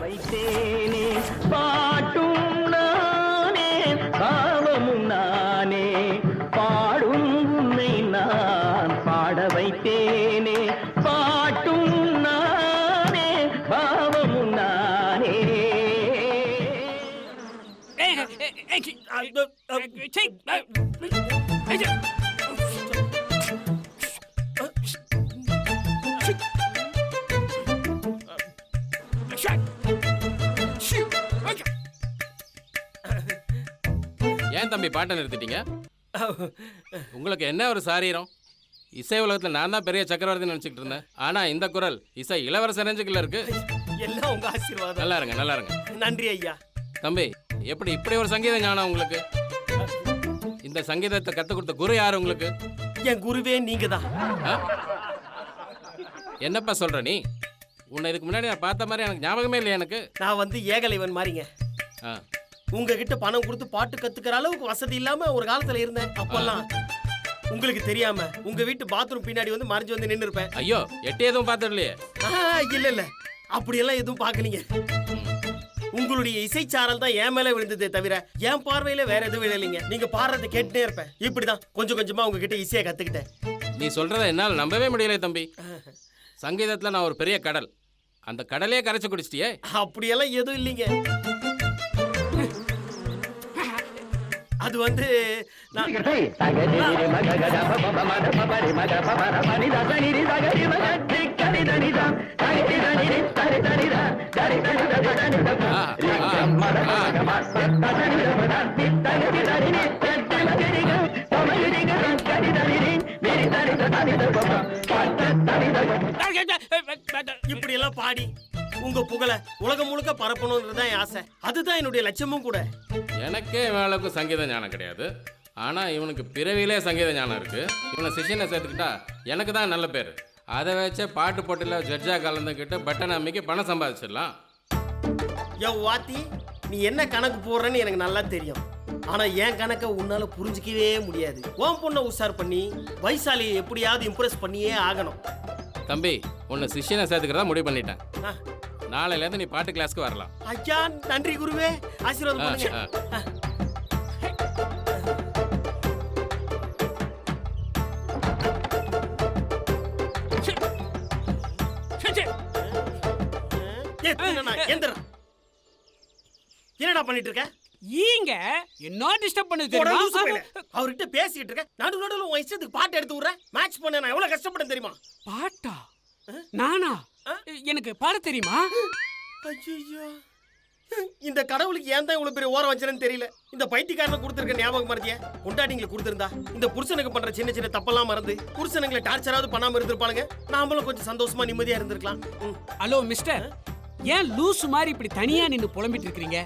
வைத்தேனே பாட்டும் நானே பாவமும் நானே பாடும் உன்னை நான் பாட வைத்தேனே பாட்டும் நானே பாவமும் நானே. ஏன் தம்பி பாட்டை நிறுத்திட்டீங்க? உங்களுக்கு என்ன ஒரு சாரீரம்? இசை உலகத்தில் நான் தான் பெரிய சக்கரவர்த்தி நினைச்சுக்கிட்டு இருந்தேன். ஆனா இந்த குரல் இசை இளவரசர் ரேஞ்சுக்குள்ள இருக்கு. எல்லாம் உங்க ஆசீர்வாதம். நல்லா இருங்க, நல்லா இருங்க. நன்றி ஐயா. தம்பி, எப்படி இப்படி ஒரு சங்கீதம் ஞானம் உங்களுக்கு? இந்த சங்கீதத்தை கத்து கொடுத்த குரு யாரு உங்களுக்கு? என் குருவே நீங்க தான். என்னப்பா சொல்ற நீ? உன்னை இதுக்கு முன்னாடி நான் பார்த்த மாதிரி எனக்கு ஞாபகமே இல்லை. எனக்கு நான் வந்து ஏகலைவன் மாதிரிங்க. உங்ககிட்ட பணம் கொடுத்து பாட்டு கத்துக்கிற அளவுக்கு வசதி இல்லாம ஒரு காலத்துல இருந்தேன். அப்பெல்லாம் உங்களுக்கு தெரியாம உங்க வீட்டு பாத்ரூம் பின்னாடி வந்து மறைஞ்சு வந்து நின்று இருப்பேன். ஐயோ, எட்டி எதுவும் பார்த்துடலையே? இல்ல இல்ல, அப்படியெல்லாம் எதுவும் பார்க்கலீங்க. உங்களுடைய இசைச்சாரல் தான் என் மேல விழுந்ததே தவிர என் பார்வையில வேற எதுவும் விழலைங்க. நீங்க பாடுறதை கேட்டுட்டே இருப்பேன். இப்படிதான் கொஞ்சம் கொஞ்சமா உங்ககிட்ட இசையை கத்துக்கிட்டேன். நீ சொல்றத என்னால் நம்பவே முடியல தம்பி. சங்கீதத்துல நான் ஒரு பெரிய கடல், அந்த கடலையே கரைச்சு குடிச்சிட்டியே. அப்படியெல்லாம் எதுவும் இல்லைங்க. அது வந்து இப்படி எல்லாம் பாடி உங்க புகழ உலகம் முழுக்க பரப்பணும்ன்றதுதான் என் ஆசை. அதுதான் என்னுடைய லட்சியமும் கூட. எனக்கே இவனுக்கு சங்கீத ஞானம் கிடையாது. ஆனா இவனுக்கு பிறவிலே சங்கீத ஞானம் இருக்கு. இவனை சிஷியனை சேர்த்துக்கிட்டா எனக்கு தான் நல்ல பேர். அதை வச்ச பாட்டு போட்டில ஜட்ஜா கலந்துக்கிட்டு பட்டன் அம்மிக்கு பணம் சம்பாதிச்சிடலாம். வாத்தி, நீ என்ன கணக்கு போடுறன்னு எனக்கு நல்லா தெரியும். ஆனா என் கணக்கை உன்னால புரிஞ்சிக்கவே முடியாது. உன் பொண்ணை உஷார் பண்ணி வைசாலியை எப்படியாவது இம்ப்ரெஸ் பண்ணியே ஆகணும். தம்பி, உன்னை சிஷியனை சேர்த்துக்கிறதா முடிவு பண்ணிட்டேன். நாளையில இருந்து நீ பாட்டு கிளாஸ்க்கு வரலாம். ஐயா, நன்றி குருவே. ஆசீர்வாதம் பண்ணுங்க. என்னடா பண்ணிட்டு இருக்க? ஈங்க என்ன டிஸ்டர்ப் பண்ணது தெரியுமா? அவர்கிட்ட பேசிட்டு இருக்க, நடு நடுவுல உன் இஷ்டத்துக்கு பாட்டு எடுத்து விடுற. மேட்ச் பண்ண நான் எவ்வளவு கஷ்டப்பட்டேன் தெரியுமா? பாட்டா? நானா? எனக்கு பாட தெரியுமா? ஐயோ, இந்த கடவுளுக்கு ஏன் தான் இவ்வளவு பெரிய ஓரம் வச்சேன்னு தெரியல. இந்த பைத்தியக்காரனை கொடுத்துருக்க ஞாபகம் மறதிய கொண்டாட்டிங்களை கொடுத்திருந்தா இந்த புருஷனுக்கு பண்ற சின்ன சின்ன தப்பெல்லாம் மறந்து புருஷனுங்களை டார்ச்சராவது பண்ணாம இருந்திருப்பானுங்க. நாமளும் கொஞ்சம் சந்தோஷமா நிம்மதியா இருந்திருக்கலாம். ஹலோ மிஸ்டர், ஏன் லூசு மாதிரி இப்படி தனியா நின்னு புலம்பிட்டு இருக்கீங்க?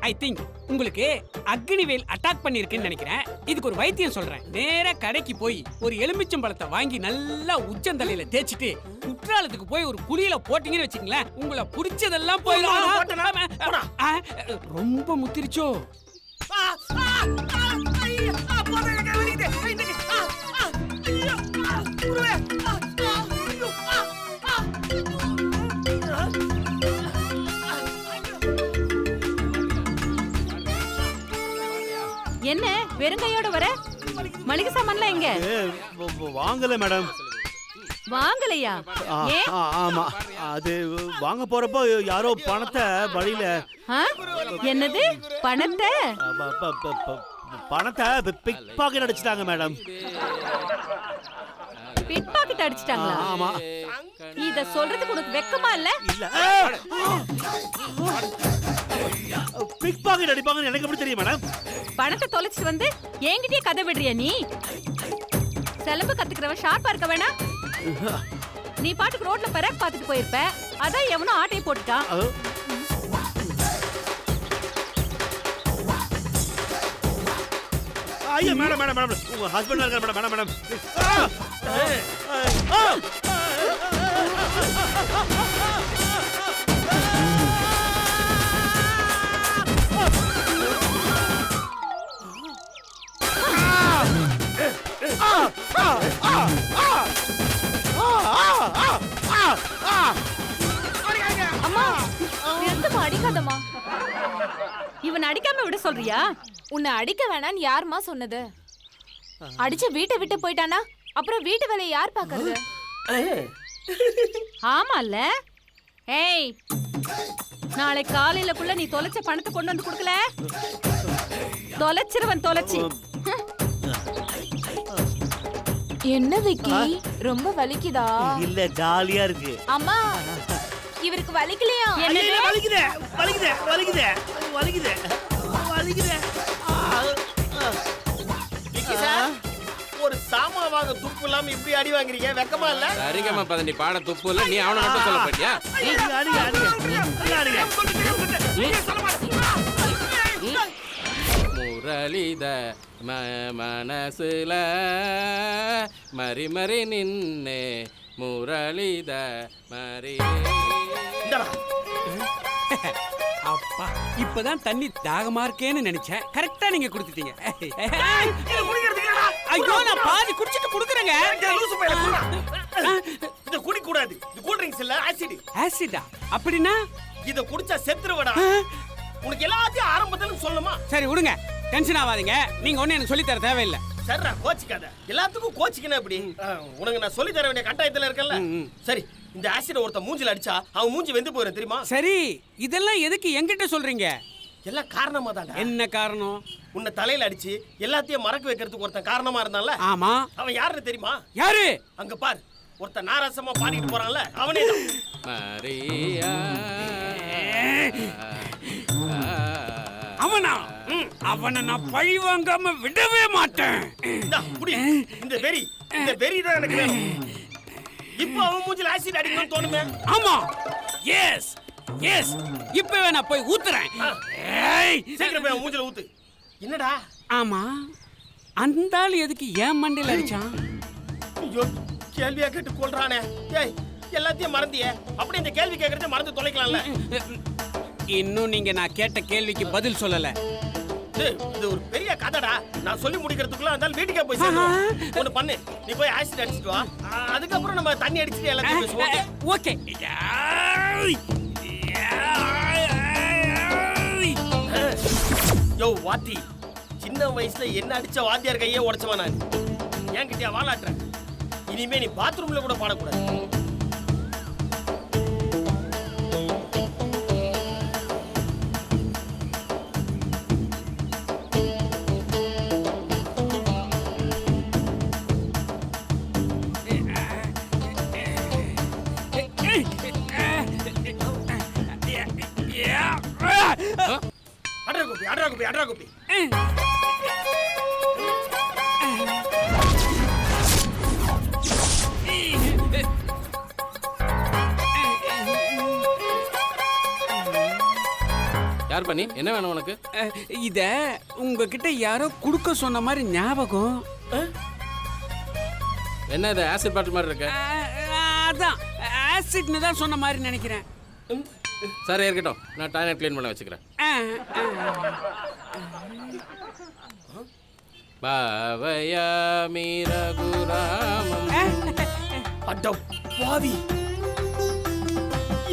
ஐ திங்க் உங்களுக்கு அக்னிவேல் அட்டாக் பண்ணிருக்குன்னு நினைக்கிறேன். இதுக்கு ஒரு வைத்தியம் சொல்றேன். நேரா கடைக்கு போய் ஒரு எலுமிச்சம்பழத்தை வாங்கி நல்லா உச்சந்தலையில தேய்ச்சிட்டு குற்றாலத்துக்கு போய் ஒரு குழியில போட்டீங்கன்னு வச்சுங்களேன், உங்களை பிடிச்சதெல்லாம் போயிடும். ரொம்ப முத்திருச்சோ? என்ன வெறுங்கையோட வர? மளிகை சாமான்லாம் எங்க? வாங்கல மேடம். வாங்கலையா? ஆமா, அது வாங்க போறப்போ யாரோ பணத்தை வழியில. என்னது பணத்தை? பணத்தை பிக் பாக்கெட் அடிச்சிட்டாங்க மேடம். பிக் பாக்கெட் அடிச்சிட்டாங்களா? ஆமா. இத சொல்றதுக்கு உனக்கு வெக்கமா இல்ல? இல்ல, பிக் பாக்கெட் அடிப்பாங்கன்னு எனக்கு எப்படி தெரியும் மேடம்? பணத்தை தொலைச்சிட்டு வந்து என்கிட்டயே கதை விடுறியா நீ? செலவு கத்துக்கிறவன் ஷார்ப்பா இருக்க வேணா? நீ பாட்டுக்கு ரோட்ல பராக் பாத்துட்டு போயிருப்ப, அதான் எவனோ ஆட்டையை போட்டுட்டான். ஐயா மேடம் மேடம் மேடம், உங்க ஹஸ்பண்ட் இருக்காரு மேடம் மேடம் மேடம். அம்மா நிறுத்துமா, அடிக்காதம்மா. இவன் அடிக்காம விட சொல்றியா? உன்னை அடிக்க வேணான்னு யாரும்மா சொன்னது? அடிச்சு வீட்டை விட்டு போயிட்டானா அப்புறம் வீட்டு வேலையை யார் பாக்குறது? ஆமால. ஏய், நாளை காலையிலக்குள்ள நீ தொலைச்ச பணத்தை கொண்டு வந்து கொடுக்கல, தொலைச்சிருவன் தொலைச்சி. என்ன விக்கி, ரொம்ப வலிக்குதா? இல்ல ஜாலியா இருக்கு. அம்மா, இவருக்கு வலிக்கலையா? என்னது? வலிக்குதே வலிக்குதே வலிக்குதே வலிக்குதே வலிக்குதே. விக்கி சார், ஒரு சாமாவாக துப்பு இல்லாம இப்படி அடி வாங்குறீங்க, வெக்கமா இல்ல? சரிகமா பதண்டி பாட துப்பு இல்ல, நீ அவனை மட்டும் சொல்ல போட்டியா? அடிங்க அடிங்க அடிங்க. முரளித மனசுல மறி மறி நின்னே முரளித மறி. இந்தடா. அப்பா இப்பதான் தண்ணி தாகமா இருக்கேன்னு நினைச்சேன். கரெக்டா நீங்க கொடுத்துட்டீங்க. இது குடிக்கிறதுக்கு இல்லடா. ஐயோ, நான் பாதி குடிச்சிட்டு குடுக்குறேங்க. இந்த லூசு பையல குடுடா. இத குடி கூடாது. இது கூல் ட்ரிங்க்ஸ் இல்ல, ஆசிட். ஆசிடா? அப்படின்னா இத குடிச்சா செத்துருவடா. உனக்கு எல்லாத்தையும் ஆரம்பத்துல சொல்லணுமா? சரி விடுங்க, டென்ஷன் ஆகாதீங்க. நீங்க ஒண்ணு எனக்கு சொல்லி தர தேவையில்லை. சரிடா, கோச்சிக்காத. எல்லாத்துக்கும் கோச்சிக்கணும் எப்படி? உனக்கு நான் சொல்லி தர வேண்டிய கட்டாயத்துல இருக்கேன்ல. சரி, இந்த ஆசிட் ஒருத்த மூஞ்சில அடிச்சா அவன் மூஞ்சி வெந்து போயிடும் தெரியுமா? சரி, இதெல்லாம் எதுக்கு என்கிட்ட சொல்றீங்க? எல்லாம் காரணமா தான்டா. என்ன காரணம்? உன்னை தலையில அடிச்சு எல்லாத்தையும் மறக்க வைக்கிறதுக்கு ஒருத்தன் காரணமா இருந்தான்ல, ஆமா. அவன் யாருன்னு தெரியுமா? யாரு? அங்க பார், ஒருத்தன் நாராசமா பாடிட்டு போறான்ல, அவனே தான். மரியா அவனா? அவனை நான் பழி வாங்காம விடவே மாட்டேன். இந்தா, குடி. இந்த வெறி தான் எனக்கு வேணும். இப்போ அவன் மூஞ்சில ஆசிட் அடிக்கணும்னு தோணுமே. ஆமா, எஸ் எஸ், இப்பவே நான் போய் ஊத்துறேன். ஏய், சீக்கிரம் போய் அவன் மூஞ்சில ஊத்து. என்னடா? ஆமா, அந்த ஆள் எதுக்கு ஏன் மண்டையில அடிச்சான்? ஐயோ, கேள்வியா கேட்டு கொள்றானே. ஏய், எல்லாத்தையும் மறந்தியே. அப்படி இந்த கேள்வி கேட்கறத மறந்து தொலைக்கலாம்ல. இன்னும் நீங்க நான் கேட்ட கேள்விக்கு பதில் சொல்லல. இது ஒரு பெரிய கதைடா. நான் சொல்லி முடிக்கிறதுக்குள்ள அந்த வீட்டுக்கே போய் சேரணும். ஒண்ணு பண்ணு, நீ போய் ஆசிட் அடிச்சிட்டு வா. அதுக்கப்புறம் நம்ம தண்ணி அடிச்சிட்டு எல்லாத்தையும் பேசுவோம். ஓகே. யோ வாத்தி, சின்ன வயசுல என்ன அடிச்ச வாத்தியார் கையே உடைச்சவன் நான். என்கிட்டயா வாலாட்டுறேன்? இனிமே நீ பாத்ரூம்ல கூட பாடக்கூடாது. அட்ரா கோபி. யார் பண்ணி? என்ன வேணும் உனக்கு? இத உங்ககிட்ட யாரோ குடுக்க சொன்ன மாதிரி ஞாபகம். என்ன இது ஆசிட் பாட்டில் மாதிரி இருக்கு? அதான் ஆசிட்னு தான் சொன்ன மாதிரி நினைக்கிறேன். சரி இருக்கட்டும், நான் டாய்லெட் க்ளீன் பண்ண வச்சுக்கிறேன். பாவயாமி ரகுராமம். அட பாவி,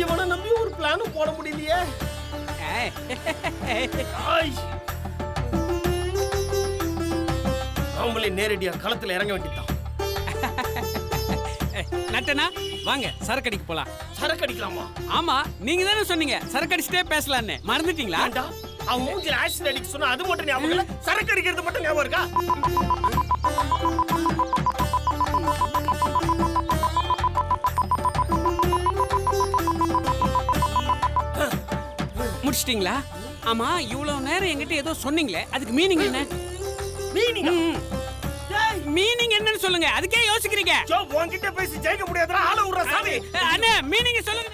இவனை நம்பி ஒரு பிளானும் போட முடியலையே. அவங்களே நேரடியா களத்துல இறங்க வேண்டியதான். நட்டனா, வாங்க சரக்கு அடிக்க போலாம். சரக்கு அடிக்கலாமா? ஆமா, நீங்க தானே சொன்னீங்க சரக்கு அடிச்சிட்டே பேசலாம்னு. மறந்துட்டீங்களா? அவன் மூஞ்சில ஆசிட் அடிக்க சொன்னா அது மட்டும் ஞாபகம் இல்ல, சரக்கு அடிக்கிறது மட்டும் ஞாபகம் இருக்கா? முடிச்சிட்டீங்களா? ஆமா, இவ்வளவு நேரம் என்கிட்ட ஏதோ சொன்னீங்களே, அதுக்கு மீனிங் என்ன? மீனிங் என்னன்னு சொல்லுங்க. அதுக்கே யோசிக்கிறீங்க? உன்கிட்ட பேசி ஜெயிக்க முடியாதுடா, ஆள விடுற சாமி. அண்ணே, மீனிங் சொல்லுங்க.